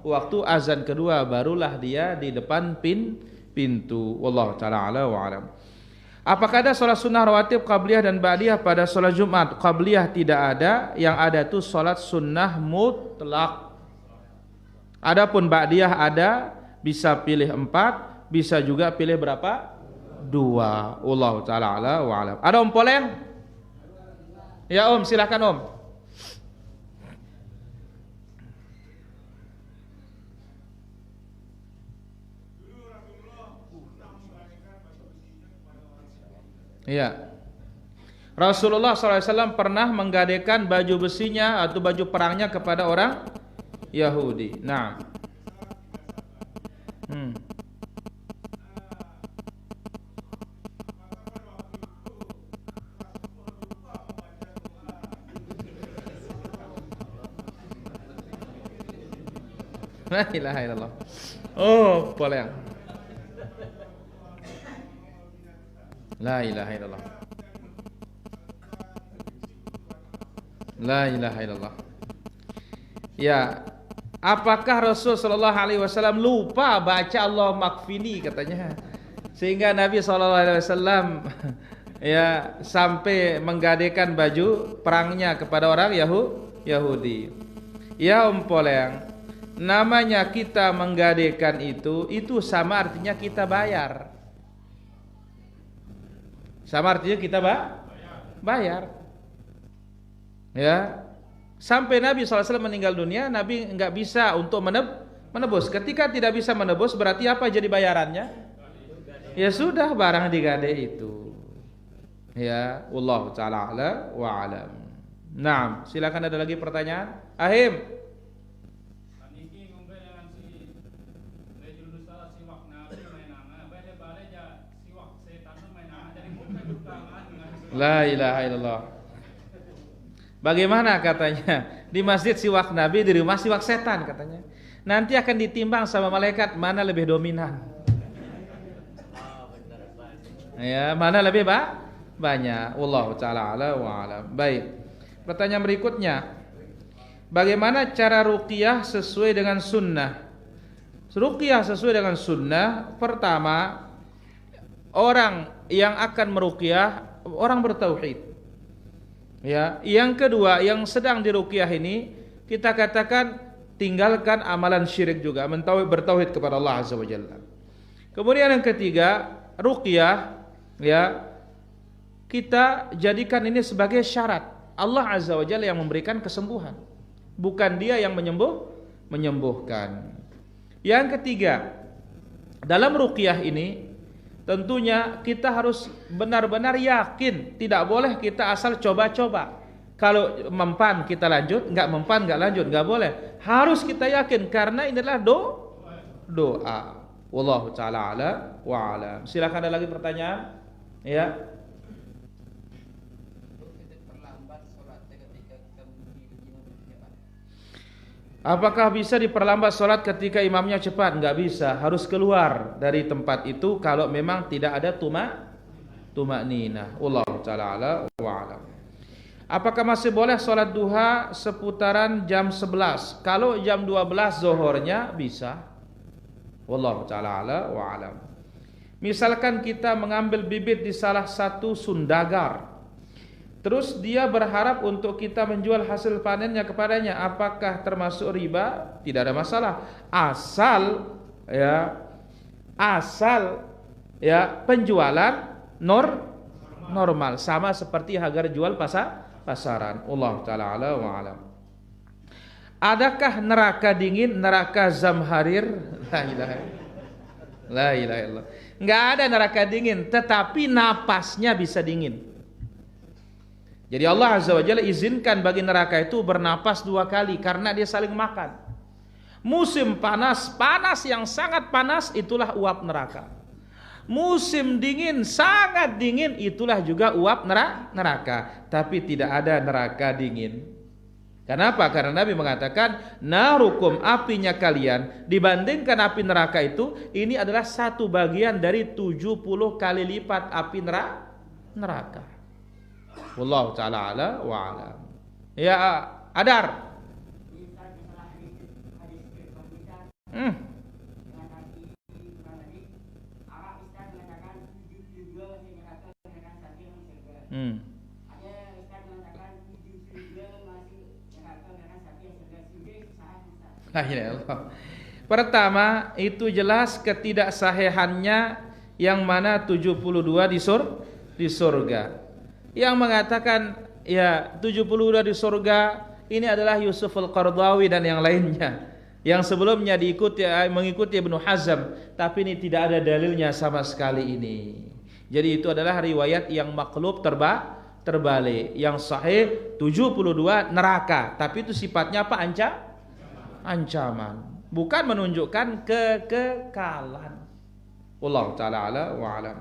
Speaker 1: waktu, azan kedua barulah dia di depan pintu. Wallahu taala ala wa alam. Apakah ada sholat sunnah rawatib qabliyah dan ba'diyah pada sholat Jumat? Qabliyah tidak ada, yang ada itu sholat sunnah mutlak. Adapun ba'diyah ada, bisa pilih 4, bisa juga pilih berapa? 2. Wallahu taala ala wa alam. Ada Om Polen? Ya Om, silakan Om. Iya. Rasulullah SAW pernah menggadaikan baju besinya atau baju perangnya kepada orang Yahudi. Nah. La ilaha illallah. Oh, boleh. La ilaha illallah. La ilaha illallah. Ya, apakah Rasul sallallahu alaihi wasallam lupa baca Allah makfini katanya, sehingga Nabi sallallahu alaihi wasallam ya sampai menggadaikan baju perangnya kepada orang Yahudi. Ya Om Poleng, namanya kita menggadaikan itu sama artinya kita bayar. Sama artinya kita bayar. Ya. Sampai Nabi SAW meninggal dunia, Nabi enggak bisa untuk menebus. Ketika tidak bisa menebus, berarti apa jadi bayarannya? Ya sudah, barang digadai itu. Ya, wallahu taala ala wa alam. Nah, silakan ada lagi pertanyaan? Ahim. La ilaha illallah. Bagaimana katanya? Di masjid siwak Nabi, di rumah siwak setan katanya. Nanti akan ditimbang sama malaikat mana lebih dominan. Ya, mana lebih banyak. Wallahu taala ala wa alam. Baik. Pertanyaan berikutnya. Bagaimana cara ruqyah sesuai dengan sunnah? Ruqyah sesuai dengan sunnah, pertama, orang yang akan meruqyah orang bertauhid. Ya, yang kedua, yang sedang diruqyah ini kita katakan tinggalkan amalan syirik juga, bertauhid kepada Allah Azza wa Jalla. Kemudian yang ketiga, ruqyah, ya, kita jadikan ini sebagai syarat. Allah Azza wa Jalla yang memberikan kesembuhan, bukan dia yang menyembuhkan. Yang ketiga, dalam ruqyah ini tentunya kita harus benar-benar yakin, tidak boleh kita asal coba-coba. Kalau mempan kita lanjut, enggak mempan enggak lanjut, enggak boleh. Harus kita yakin karena ini adalah doa. Wallahu taala ala wa alam. Silakan, ada lagi pertanyaan? Ya. Apakah bisa diperlambat sholat ketika imamnya cepat? Enggak bisa, harus keluar dari tempat itu kalau memang tidak ada tumak-ninah. Wallahu taala ala wa alam. Apakah masih boleh sholat duha seputaran jam 11? Kalau jam 12 zuhurnya bisa. Wallahu taala ala wa alam. Misalkan kita mengambil bibit di salah satu sundagar, terus dia berharap untuk kita menjual hasil panennya kepadanya, apakah termasuk riba? Tidak ada masalah, asal penjualan normal, sama seperti harga jual pasaran. Allah taala ala wa alam. Adakah neraka dingin, neraka zamharir? La ilaha illallah. Enggak ada neraka dingin, tetapi napasnya bisa dingin. Jadi Allah Azza wa Jalla izinkan bagi neraka itu bernapas 2 kali karena dia saling makan. Musim panas yang sangat panas, itulah uap neraka. Musim dingin sangat dingin, itulah juga uap neraka. Tapi tidak ada neraka dingin. Kenapa? Karena Nabi mengatakan narukum, apinya kalian dibandingkan api neraka itu, ini adalah 1 bagian dari 70 kali lipat api neraka. Wallahu ta'ala ala wa alam. Ya, Adar. Pertama, itu jelas ketidaksahihannya yang mana 72 di surga. Yang mengatakan ya 72 di surga ini adalah Yusuf Al-Qaradawi dan yang lainnya, yang sebelumnya mengikuti Ibnu Hazm, tapi ini tidak ada dalilnya sama sekali ini. Jadi itu adalah riwayat yang maklub terbalik. Yang sahih 72 neraka, tapi itu sifatnya apa? Ancaman, bukan menunjukkan kekekalan. Wallahu taala ala wa alam.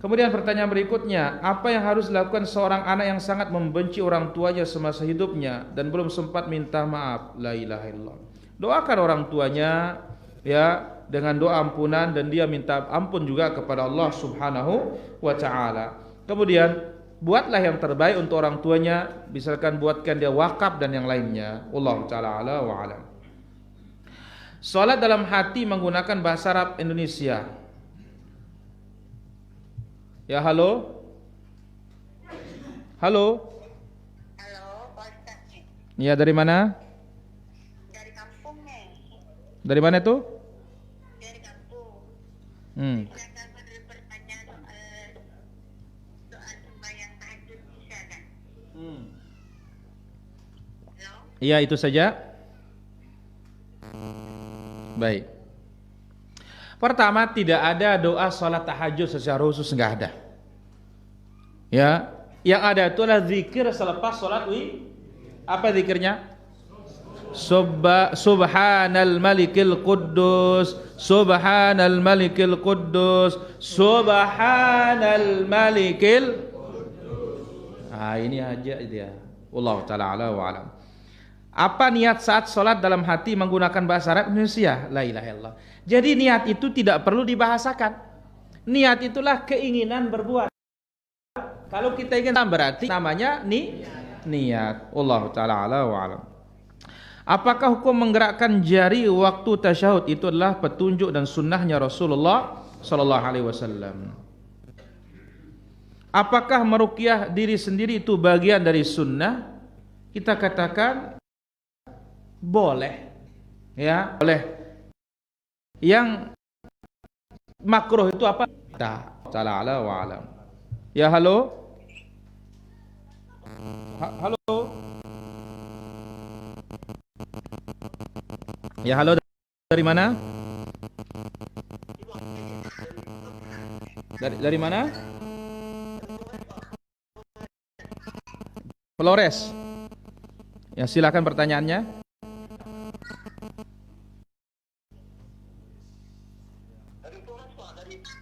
Speaker 1: Kemudian pertanyaan berikutnya, apa yang harus dilakukan seorang anak yang sangat membenci orang tuanya semasa hidupnya dan belum sempat minta maaf? La ilaha illallah. Doakan orang tuanya ya dengan doa ampunan, dan dia minta ampun juga kepada Allah Subhanahu wa taala. Kemudian buatlah yang terbaik untuk orang tuanya, misalkan buatkan dia wakaf dan yang lainnya. Wallahu taala ala wa alam. Salat dalam hati menggunakan bahasa Arab Indonesia. Ya, halo. Halo, Pak Ustaz. Ya, dari mana?
Speaker 2: Dari kampung nih.
Speaker 1: Dari mana itu?
Speaker 2: Dari kampung. Saya ada pertanyaan soal sembahyang tahajud bisa kan? Halo?
Speaker 1: Iya, itu saja. Baik. Pertama, tidak ada doa salat tahajud secara khusus, enggak ada. Ya, yang ada itu adalah zikir selepas salat apa zikirnya? Subhanal malikil quddus, subhanal malikil quddus, subhanal malikil. Ini aja dia. Wallahu taala ala wa alam. Apa niat saat sholat dalam hati menggunakan bahasa Arab Indonesia? La ilaha illallah. Jadi niat itu tidak perlu dibahasakan. Niat itulah keinginan berbuat. Kalau kita ingin berarti namanya niat. Wallahu taala ala wa alam. Apakah hukum menggerakkan jari waktu tasyahud itu adalah petunjuk dan sunnahnya Rasulullah sallallahu alaihi wasallam? Apakah meruqyah diri sendiri itu bagian dari sunnah? Kita katakan Boleh. Ya, boleh. Yang makruh itu apa? Ta'ala wa alam. Ya, halo. Halo. Ya, halo, dari mana? Dari mana? Flores. Ya, silakan pertanyaannya.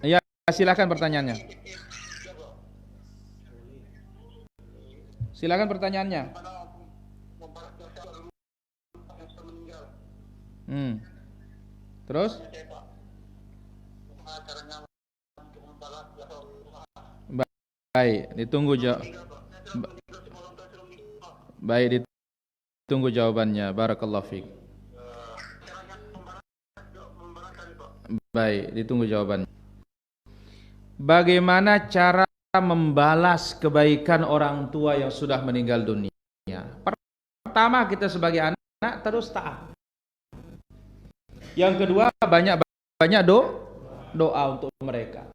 Speaker 1: Ya, silakan pertanyaannya. Silakan pertanyaannya. Terus? Baik, ditunggu jawabannya. Barakallahu fiik. Baik, ditunggu jawabannya. Bagaimana cara membalas kebaikan orang tua yang sudah meninggal dunia? Pertama, kita sebagai anak terus taat. Yang kedua, banyak doa untuk mereka.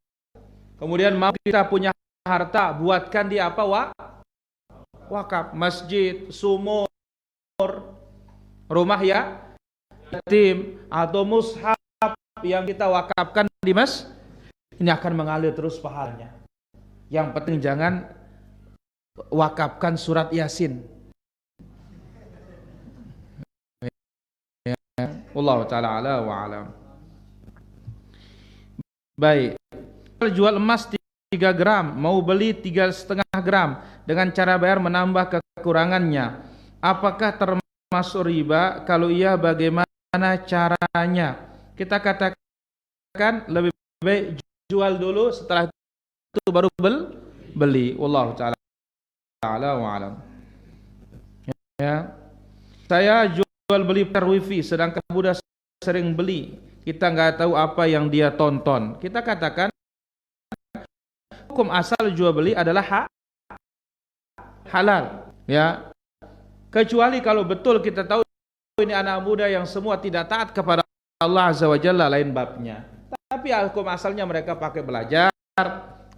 Speaker 1: Kemudian mau kita punya harta, buatkan dia apa? Wakaf, masjid, sumur, rumah yatim, atau mushaf yang kita wakafkan di masjid. Ini akan mengalir terus pahalanya. Yang penting jangan wakafkan surat Yasin. Wallahu ta'ala ala wa alam. Baik. Jual emas 3 gram, mau beli 3,5 gram dengan cara bayar menambah kekurangannya. Apakah termasuk riba? Kalau iya, bagaimana caranya? Kita katakan lebih baik jual dulu, setelah itu baru beli. Wallahu ta'ala wa alam. Ya. Saya jual beli per wifi, sedangkan budak sering beli. Kita nggak tahu apa yang dia tonton. Kita katakan hukum asal jual beli adalah halal, ya. Kecuali kalau betul kita tahu ini anak muda yang semua tidak taat kepada Allah Azza wa Jalla, lain babnya. Tapi hukum asalnya mereka pakai belajar,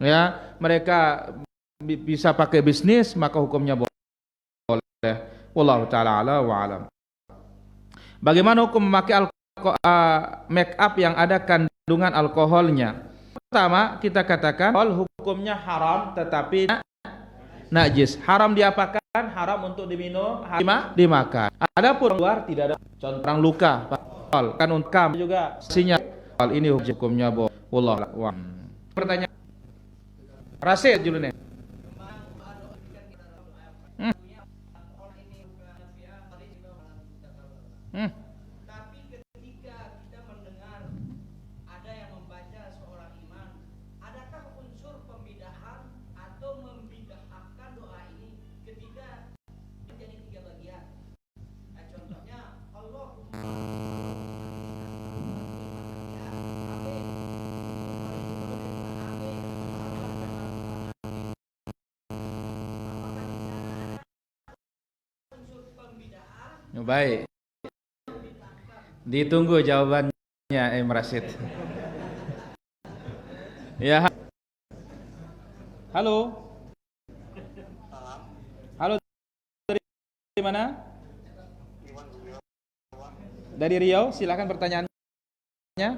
Speaker 1: ya. Mereka bisa pakai bisnis, maka hukumnya boleh. Wallahu ta'ala ala wa alam. Bagaimana hukum memakai make up yang ada kandungan alkoholnya? Pertama, kita katakan hukumnya haram tetapi najis. Haram diapakan? Haram untuk diminum, dimakan. Adapun luar tidak ada. Contoh orang luka, kan unkam juga sinyal. Ini hukumnya boleh. Wallahu a'lam. Pertanyaan. Rasid dulu nih.
Speaker 4: Tapi ketika kita mendengar ada yang membaca seorang imam, adakah unsur pembidahan atau membidahkan doa ini ketika menjadi 3 bagian? Nah, contohnya
Speaker 1: Baik. Ditunggu jawabannya Rasid. Ya. Halo. Halo, dari mana? Dari Riau, silakan pertanyaannya.